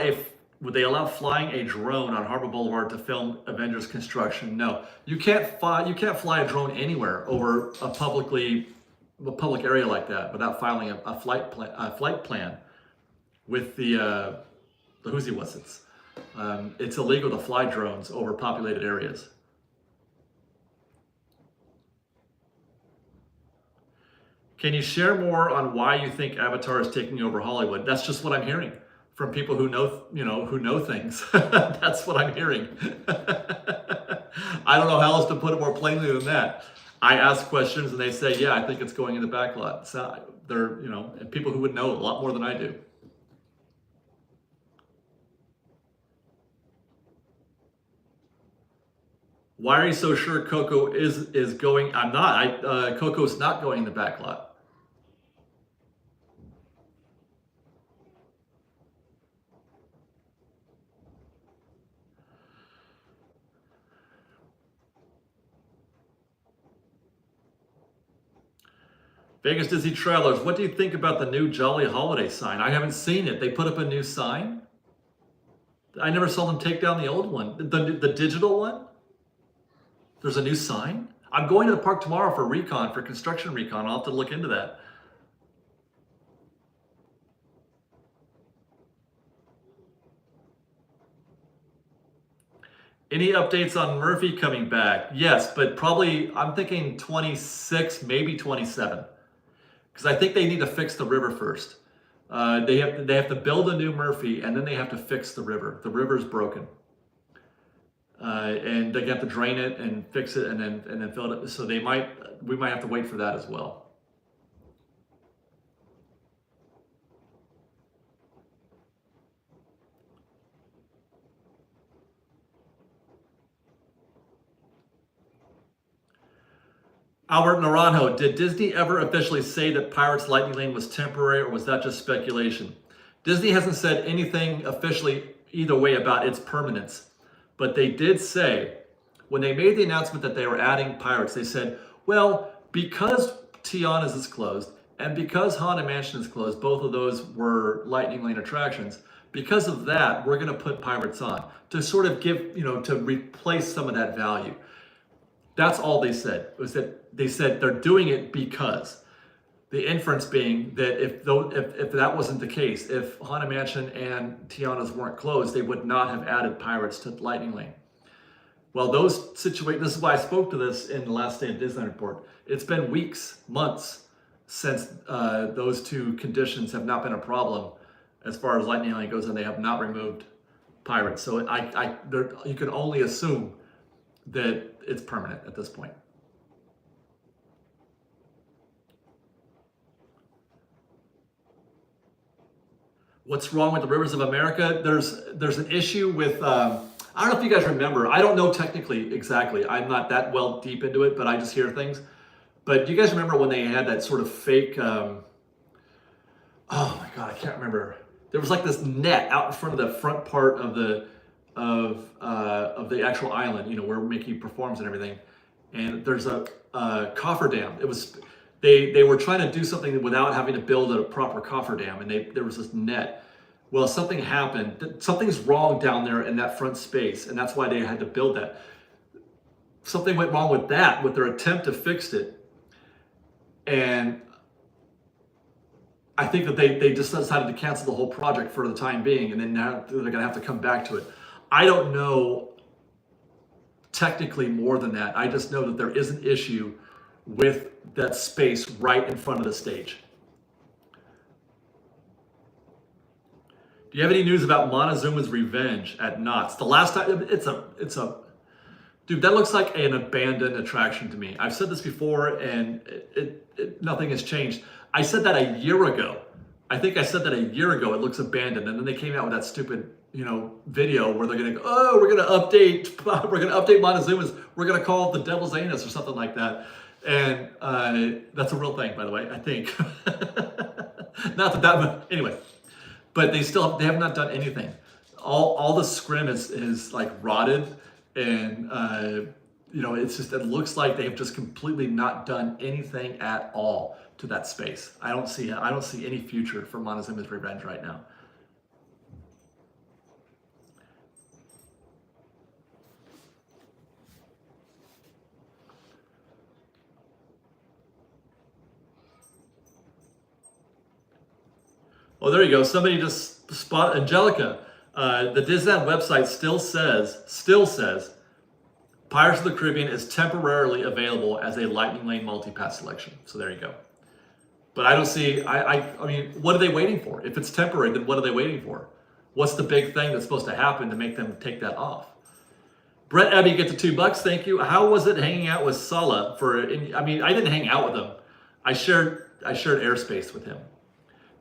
flying a drone on Harbor Boulevard to film Avengers construction? No, you can't fly a drone anywhere over a public area like that without filing a flight plan with the who's he was it's. It's illegal to fly drones over populated areas. Can you share more on why you think Avatar is taking over Hollywood? That's just what I'm hearing from people who know things. That's what I'm hearing. I don't know how else to put it more plainly than that. I ask questions and they say, yeah, I think it's going in the back lot. So they're, and people who would know a lot more than I do. Why are you so sure Coco is going? I'm not. Coco's not going in the back lot. Vegas Disney Travelers, what do you think about the new Jolly Holiday sign? I haven't seen it. They put up a new sign? I never saw them take down the old one. The digital one? There's a new sign? I'm going to the park tomorrow for construction recon. I'll have to look into that. Any updates on Murphy coming back? Yes, but probably, I'm thinking 26, maybe 27. Because I think they need to fix the river first. They have to build a new Murphy, and then they have to fix the river. The river's broken, and they have to drain it and fix it, and then fill it. So we might have to wait for that as well. Albert Naranjo, did Disney ever officially say that Pirates Lightning Lane was temporary, or was that just speculation? Disney hasn't said anything officially either way about its permanence, but they did say, when they made the announcement that they were adding Pirates, they said, well, because Tiana's is closed, and because Haunted Mansion is closed, both of those were Lightning Lane attractions, because of that, we're going to put Pirates on, to sort of give, to replace some of that value. That's all they said, was that they said they're doing it because. The inference being that if that wasn't the case, if Haunted Mansion and Tiana's weren't closed, they would not have added Pirates to Lightning Lane. Well, those situations, this is why I spoke to this in the last day of Disneyland Report. It's been weeks, months, since those two conditions have not been a problem as far as Lightning Lane goes, and they have not removed Pirates. So you can only assume that it's permanent at this point. What's wrong with the Rivers of America? There's an issue with, I don't know if you guys remember, I don't know technically exactly, I'm not that well deep into it, but I just hear things. But do you guys remember when they had that sort of fake, oh my God, I can't remember. There was like this net out in front of the front part of the actual island, where Mickey performs and everything. And there's a cofferdam. It was, they were trying to do something without having to build a proper cofferdam, and there was this net. Well, something happened. Something's wrong down there in that front space, and that's why they had to build that. Something went wrong with that, with their attempt to fix it. And I think that they just decided to cancel the whole project for the time being, and then now they're going to have to come back to it. I don't know technically more than that. I just know that there is an issue with that space right in front of the stage. Do you have any news about Montezuma's Revenge at Knott's? The last time, it's a, dude, that looks like an abandoned attraction to me. I've said this before, and nothing has changed. I said that a year ago. I think I said that a year ago. It looks abandoned, and then they came out with that stupid, video where they're gonna go, oh, we're gonna update Montezuma's. We're gonna call it the Devil's Anus or something like that. And that's a real thing, by the way. I think. Not that, anyway. But they have not done anything. All the scrim is like rotted, and it looks like they've just completely not done anything at all to that space. I don't see any future for Montezuma's Revenge right now. Oh, there you go. Somebody just spot Angelica. The Disneyland website still says Pirates of the Caribbean is temporarily available as a Lightning Lane multi-pass selection. So there you go. But I don't see, I mean, what are they waiting for? If it's temporary, then what are they waiting for? What's the big thing that's supposed to happen to make them take that off? Brett Ebby gets the $2. Thank you. How was it hanging out with Salah I mean, I didn't hang out with him. I shared airspace with him,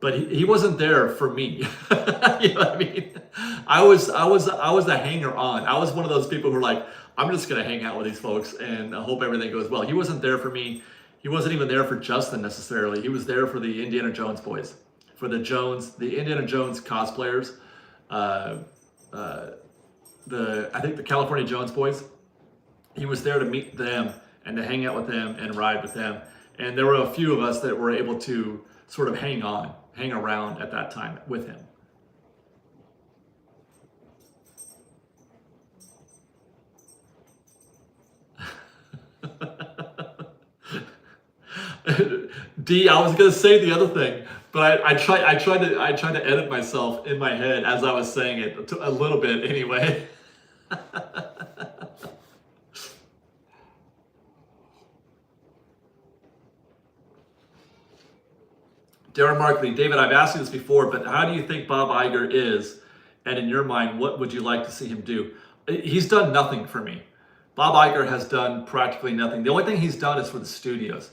but he wasn't there for me. You know what I mean? I was a hanger on. I was one of those people who were like, I'm just gonna hang out with these folks and I hope everything goes well. He wasn't there for me. He wasn't even there for Justin necessarily. He was there for the Indiana Jones boys, for the Indiana Jones cosplayers. I think the California Jones boys. He was there to meet them and to hang out with them and ride with them. And there were a few of us that were able to sort of hang around at that time with him. D, I was gonna say the other thing, but I tried to edit myself in my head as I was saying it a little bit anyway. Darren Markley, David, I've asked you this before, but how do you think Bob Iger is? And in your mind, what would you like to see him do? He's done nothing for me. Bob Iger has done practically nothing. The only thing he's done is for the studios.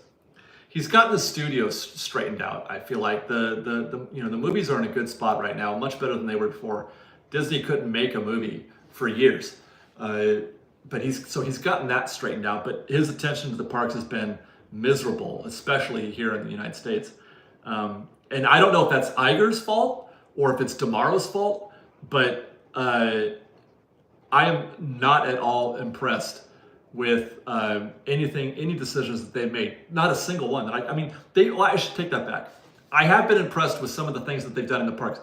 He's gotten the studios straightened out. I feel like the movies are in a good spot right now, much better than they were before. Disney couldn't make a movie for years, but he's gotten that straightened out. But his attention to the parks has been miserable, especially here in the United States. And I don't know if that's Iger's fault or if it's Tomorrow's fault, but I am not at all impressed with any decisions that they've made. Not a single one. I should take that back. I have been impressed with some of the things that they've done in the parks.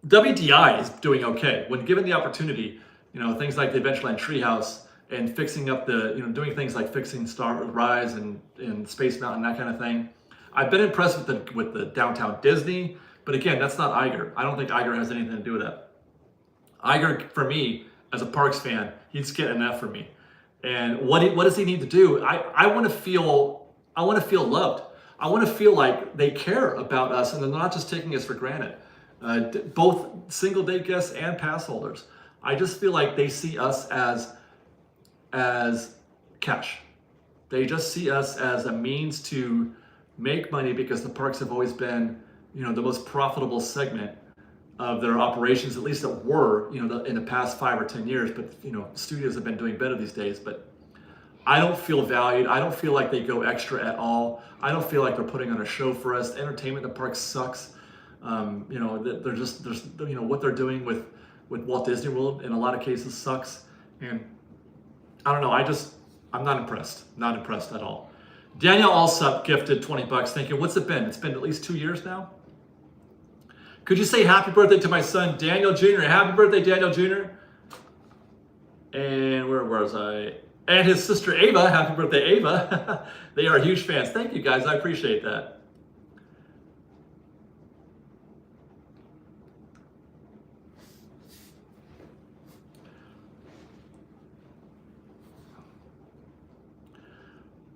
WDI is doing okay when given the opportunity. Things like the Adventureland Treehouse and fixing up doing things like fixing Star Rise and Space Mountain, that kind of thing. I've been impressed with the Downtown Disney, but again, that's not Iger. I don't think Iger has anything to do with that. Iger, for me, as a Parks fan, he's getting enough for me. And what does he need to do? I want to feel loved. I want to feel like they care about us and they're not just taking us for granted. Both single day guests and pass holders. I just feel like they see us as cash. They just see us as a means to make money because the parks have always been, the most profitable segment of their operations, at least that were, in the past 5 or 10 years. But, studios have been doing better these days. But I don't feel valued. I don't feel like they go extra at all. I don't feel like they're putting on a show for us. The entertainment in the parks sucks. They're just, what they're doing with Walt Disney World in a lot of cases sucks. And I don't know. I'm not impressed. Not impressed at all. Daniel Alsup gifted $20. Thank you. What's it been? It's been at least 2 years now. Could you say happy birthday to my son, Daniel Jr.? Happy birthday, Daniel Jr. And where was I? And his sister Ava. Happy birthday, Ava. They are huge fans. Thank you, guys. I appreciate that.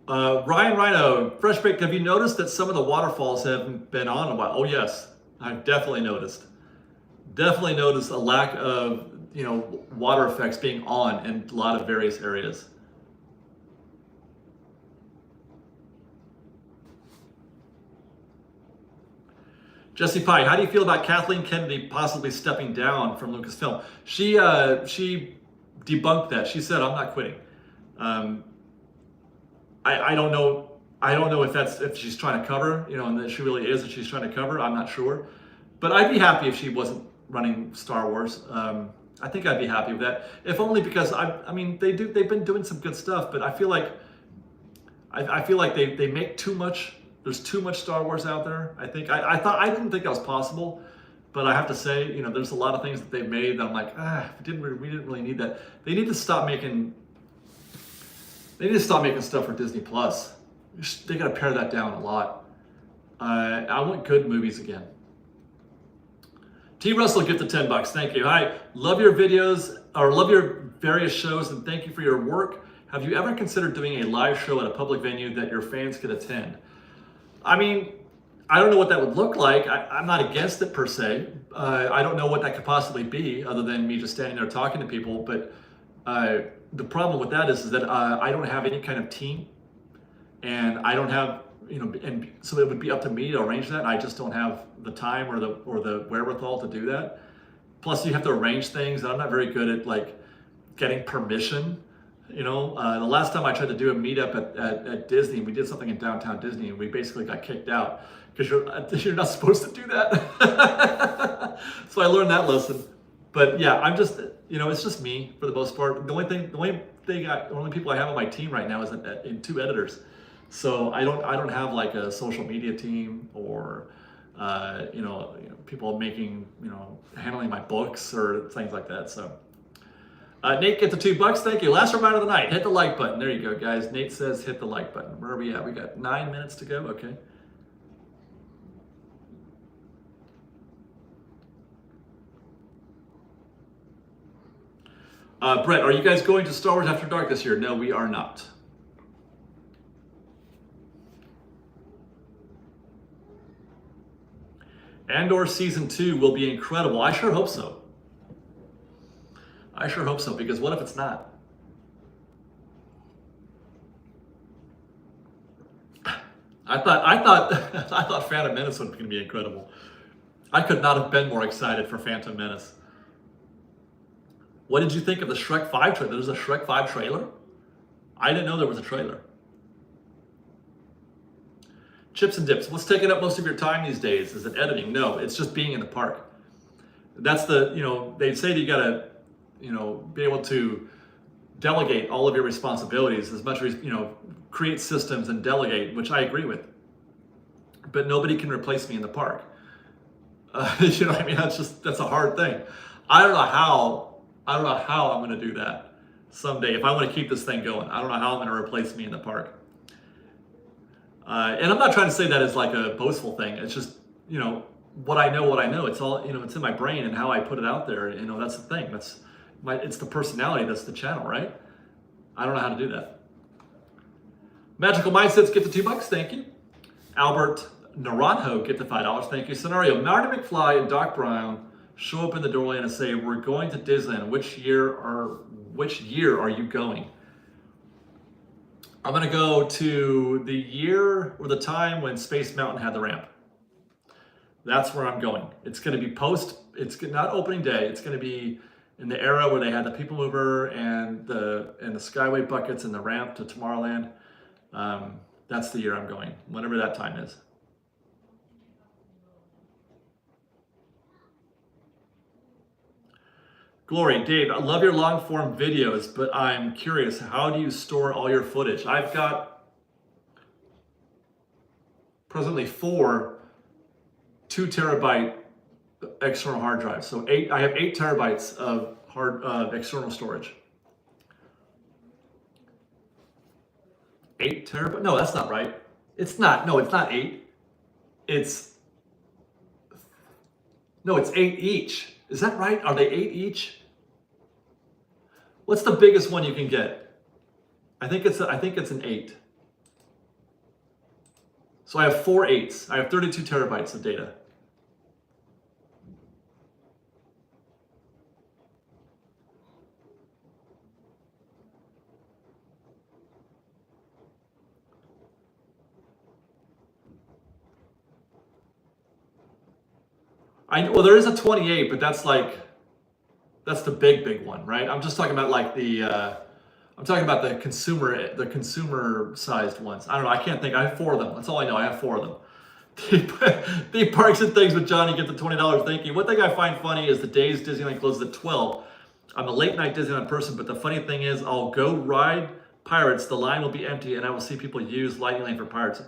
Ryan Rhino, Fresh Baked, have you noticed that some of the waterfalls haven't been on in a while? Oh yes, I've definitely noticed. Definitely noticed a lack of, water effects being on in a lot of various areas. Jesse Pye, how do you feel about Kathleen Kennedy possibly stepping down from Lucasfilm? She debunked that. She said, I'm not quitting. I don't know. I don't know if she's trying to cover, and that she really is, and she's trying to cover. I'm not sure, but I'd be happy if she wasn't running Star Wars. I think I'd be happy with that, if only because they've been doing some good stuff, but I feel like they make too much. There's too much Star Wars out there. I didn't think that was possible, but I have to say, there's a lot of things that they've made that I'm like, we didn't really need that. They need to stop making. They need to stop making stuff for Disney Plus. They got to pare that down a lot. I want good movies again. T. Russell, get the $10. Thank you. Hi, love your videos, or love your various shows, and thank you for your work. Have you ever considered doing a live show at a public venue that your fans could attend? I don't know what that would look like. I'm not against it per se. I don't know what that could possibly be other than me just standing there talking to people, but the problem with that is that I don't have any kind of team, and I don't have, and so it would be up to me to arrange that. And I just don't have the time or the wherewithal to do that. Plus, you have to arrange things, and I'm not very good at like getting permission. The last time I tried to do a meetup at Disney, we did something in downtown Disney, and we basically got kicked out because you're not supposed to do that. So I learned that lesson. But yeah, I'm just, it's just me for the most part. The only people I have on my team right now is in 2 editors. So I don't have like a social media team or people making, handling my books or things like that. So Nate, get the $2. Thank you. Last reminder of the night. Hit the like button. There you go, guys. Nate says hit the like button. Where are we at? We got 9 minutes to go. Okay. Brett, are you guys going to Star Wars After Dark this year? No, we are not. Andor Season 2 will be incredible. I sure hope so. I sure hope so, because what if it's not? I thought Phantom Menace was going to be incredible. I could not have been more excited for Phantom Menace. What did you think of the Shrek 5 trailer? There's a Shrek 5 trailer? I didn't know there was a trailer. Chips and dips. What's taking up most of your time these days? Is it editing? No, it's just being in the park. That's they say that you gotta, be able to delegate all of your responsibilities as much as, create systems and delegate, which I agree with. But nobody can replace me in the park. You know what I mean? That's a hard thing. I don't know how I'm going to do that someday. If I want to keep this thing going, I don't know how I'm going to replace me in the park. And I'm not trying to say that as like a boastful thing. It's just, what I know. It's all, it's in my brain and how I put it out there. That's the thing. It's the personality. That's the channel, right? I don't know how to do that. Magical Mindsets, get the $2. Thank you. Albert Naranjo, get the $5. Thank you. Scenario, Marty McFly and Doc Brown show up in the doorway and say, "We're going to Disneyland. Which year are you going?" I'm going to go to the year or the time when Space Mountain had the ramp. That's where I'm going. It's going to be it's not opening day. It's going to be in the era where they had the People Mover and the Skyway buckets and the ramp to Tomorrowland. That's the year I'm going, whenever that time is. Glory, Dave, I love your long form videos, but I'm curious, how do you store all your footage? I've got presently 4 2-terabyte external hard drives. So I have 8 terabytes of external storage. 8 terabytes? No, that's not right. It's not 8. It's 8 each. Is that right? Are they 8 each? What's the biggest one you can get? I think it's an 8. So I have 4 8s. I have 32 terabytes of data. Well, there is a 28, but that's the big one, right? I'm just talking about like I'm talking about the consumer sized ones. I don't know. I can't think. I have 4 of them. That's all I know. I have 4 of them. The Parks and Things with Johnny, get the $20. Thank you. One thing I find funny is the days Disneyland closes at 12. I'm a late night Disneyland person, but the funny thing is I'll go ride Pirates. The line will be empty and I will see people use Lightning Lane for Pirates.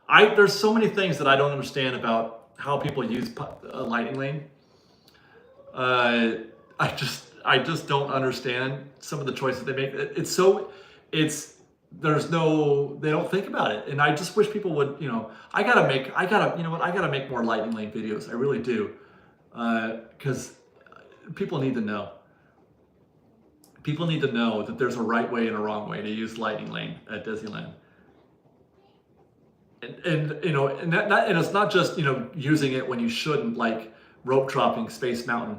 There's so many things that I don't understand about how people use Lightning Lane. I just don't understand some of the choices they make. They don't think about it. And I just wish people would, I gotta make more Lightning Lane videos. I really do. Because people need to know. People need to know that there's a right way and a wrong way to use Lightning Lane at Disneyland. And it's not just, using it when you shouldn't, like rope dropping Space Mountain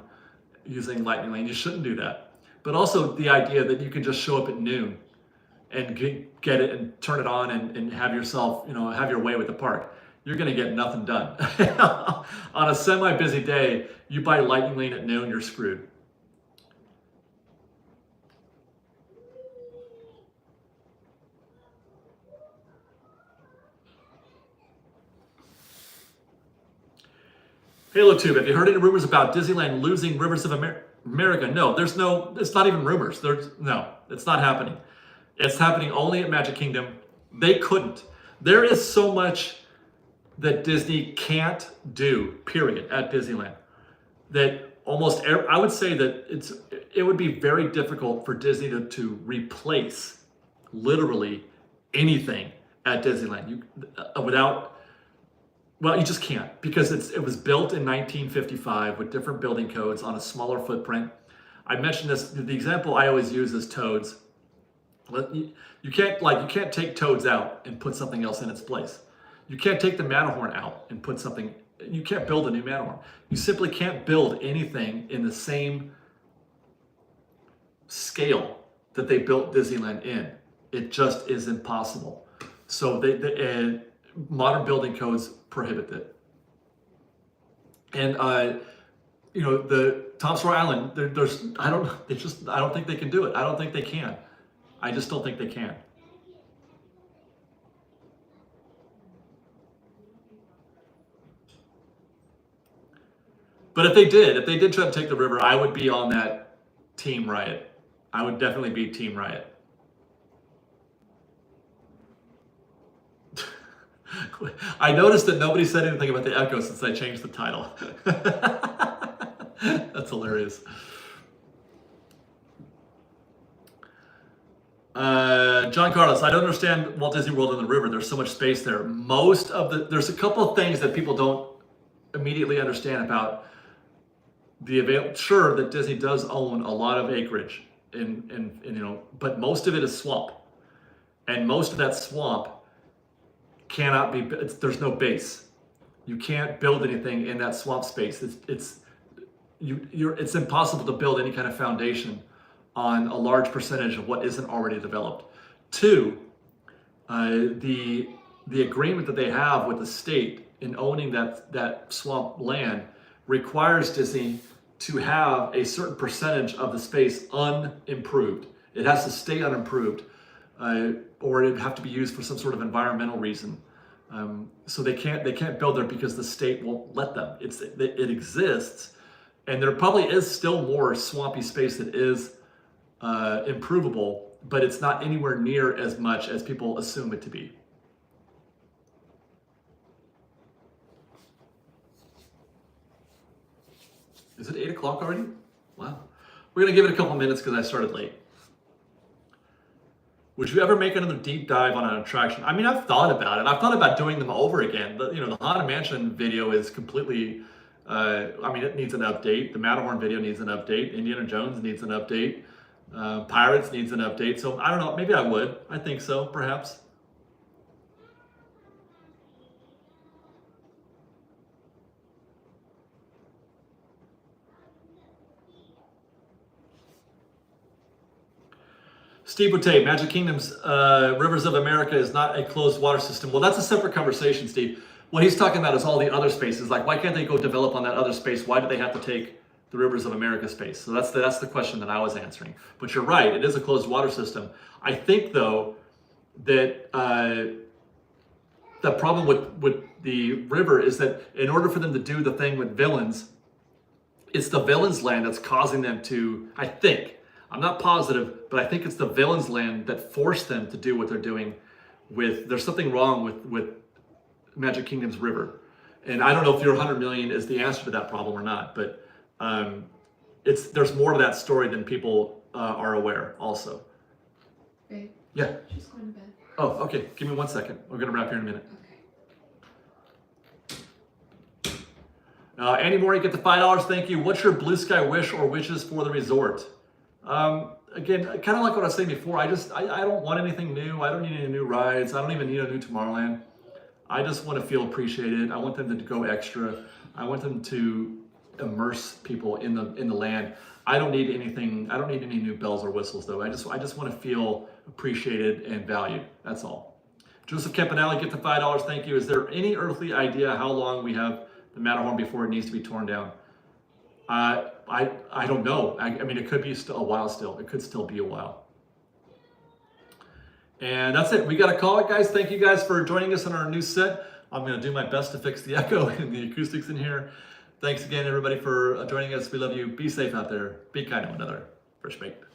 using Lightning Lane. You shouldn't do that. but also the idea that you can just show up at noon and get it and turn it on and have yourself, have your way with the park. You're going to get nothing done. On a semi-busy day, you buy Lightning Lane at noon, you're screwed. HaloTube, have you heard any rumors about Disneyland losing Rivers of America? No, it's not even rumors. No, it's not happening. It's happening only at Magic Kingdom. They couldn't. There is so much that Disney can't do, period, at Disneyland. That I would say that it would be very difficult for Disney to replace literally anything at Disneyland. You just can't, because it was built in 1955 with different building codes on a smaller footprint. I mentioned this, the example I always use is Toads. You can't take Toads out and put something else in its place. You can't take the Matterhorn out and you can't build a new Matterhorn. You simply can't build anything in the same scale that they built Disneyland in. It just is impossible. So modern building codes prohibit it. And the Tom Sawyer Island, I don't think they can do it. I don't think they can. I just don't think they can. But if they did try to take the river, I would be on that Team Riot. I would definitely be Team Riot. I noticed that nobody said anything about the Echo since I changed the title. That's hilarious. John Carlos, I don't understand Walt Disney World and the river. There's so much space there. There's a couple of things that people don't immediately understand about sure that Disney does own a lot of acreage but most of it is swamp. And most of that swamp cannot be, there's no base. You can't build anything in that swamp space. It's impossible to build any kind of foundation on a large percentage of what isn't already developed. Two, the agreement that they have with the state in owning that swamp land requires Disney to have a certain percentage of the space unimproved. It has to stay unimproved, or it'd have to be used for some sort of environmental reason. So they can't build there because the state won't let them. It exists, and there probably is still more swampy space that is improvable, but it's not anywhere near as much as people assume it to be. Is it 8 o'clock already? Wow. We're gonna give it a couple minutes because I started late. Would you ever make another deep dive on an attraction? I mean, I've thought about it. I've thought about doing them over again. The Haunted Mansion video is completely, it needs an update. The Matterhorn video needs an update. Indiana Jones needs an update. Pirates needs an update. So I don't know, maybe I would. I think so, perhaps. Steve Boutte, Magic Kingdom's Rivers of America is not a closed water system. Well, that's a separate conversation, Steve. What he's talking about is all the other spaces. Like, why can't they go develop on that other space? Why do they have to take the Rivers of America space? So that's the question that I was answering. But you're right, it is a closed water system. I think, though, that the problem with the river is that in order for them to do the thing with villains, it's the villains' land that's causing them to, I think, I'm not positive, but I think it's the villains' land that forced them to do what they're doing there's something wrong with Magic Kingdom's river. And I don't know if your 100 million is the answer to that problem or not, but there's more to that story than people are aware also. Babe. Yeah. She's going to bed. Oh, okay. Give me 1 second. We're going to wrap here in a minute. Okay. Andy Moore, you get the $5. Thank you. What's your blue sky wish or wishes for the resort? Again, kind of like what I was saying before, I don't want anything new. I don't need any new rides. I don't even need a new Tomorrowland. I just want to feel appreciated. I want them to go extra. I want them to immerse people in the land. I don't need anything. I don't need any new bells or whistles though. I just want to feel appreciated and valued. That's all. Joseph Campanelli, gift of $5. Thank you. Is there any earthly idea how long we have the Matterhorn before it needs to be torn down? I don't know. I mean, it could be still a while still. It could still be a while. And that's it. We got to call it, guys. Thank you guys for joining us on our new set. I'm going to do my best to fix the echo and the acoustics in here. Thanks again, everybody, for joining us. We love you. Be safe out there. Be kind to one another. Fresh baked.